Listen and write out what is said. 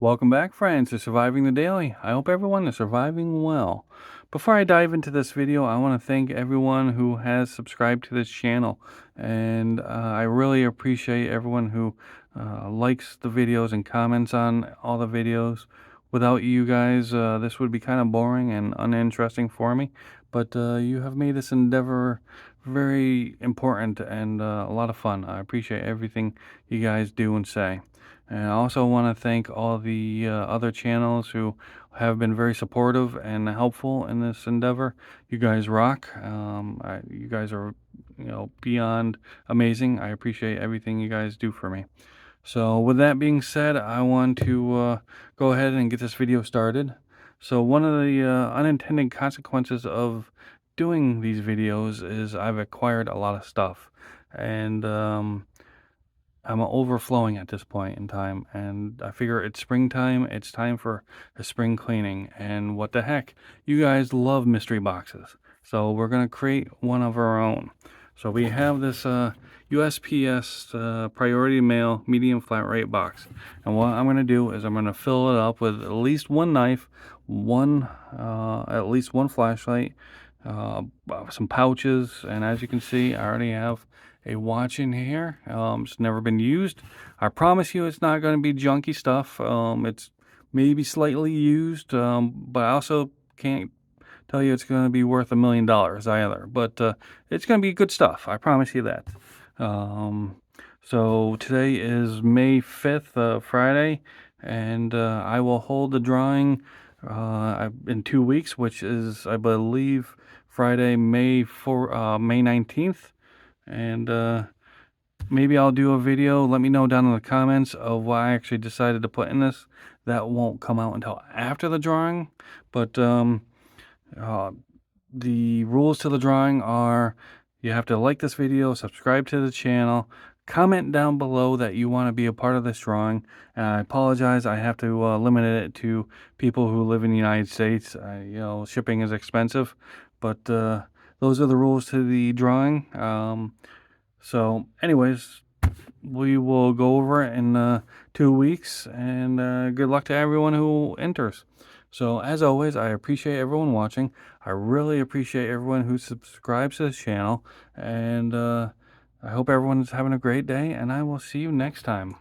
Welcome back, friends, to Surviving the Daily. I hope everyone is surviving well. Before I dive into this video, I want to thank everyone who has subscribed to this channel. And I really appreciate everyone who likes the videos and comments on all the videos. Without you guys, this would be kind of boring and uninteresting for me. But you have made this endeavor very important and a lot of fun. I appreciate everything you guys do and say. And I also want to thank all the other channels who have been very supportive and helpful in this endeavor. You guys rock. You guys are, beyond amazing. I appreciate everything you guys do for me. So, with that being said, I want to go ahead and get this video started. So, one of the unintended consequences of doing these videos is I've acquired a lot of stuff. And I'm overflowing at this point in time, and I figure it's springtime. It's time for a spring cleaning. And what the heck? You guys love mystery boxes. So we're going to create one of our own. So we have this USPS Priority Mail Medium Flat Rate box. And what I'm going to do is I'm going to fill it up with at least one knife, at least one flashlight, some pouches. And as you can see, I already have a watch in here. It's never been used. I promise you it's not going to be junky stuff. It's maybe slightly used, but I also can't tell you it's going to be worth $1 million either. But it's going to be good stuff. I promise you that. So today is May 5th, Friday, and I will hold the drawing in 2 weeks, which is, I believe, Friday, May 19th. And maybe I'll do a video. Let me know down in the comments of what I actually decided to put in this. That won't come out until after the drawing. But the rules to the drawing are you have to like this video, subscribe to the channel, comment down below that you want to be a part of this drawing. And I apologize, I have to limit it to people who live in the United States. Shipping is expensive. But those are the rules to the drawing. So anyways, we will go over it in 2 weeks, and good luck to everyone who enters. So as always, I appreciate everyone watching. I really appreciate everyone who subscribes to this channel, and I hope everyone's having a great day, and I will see you next time.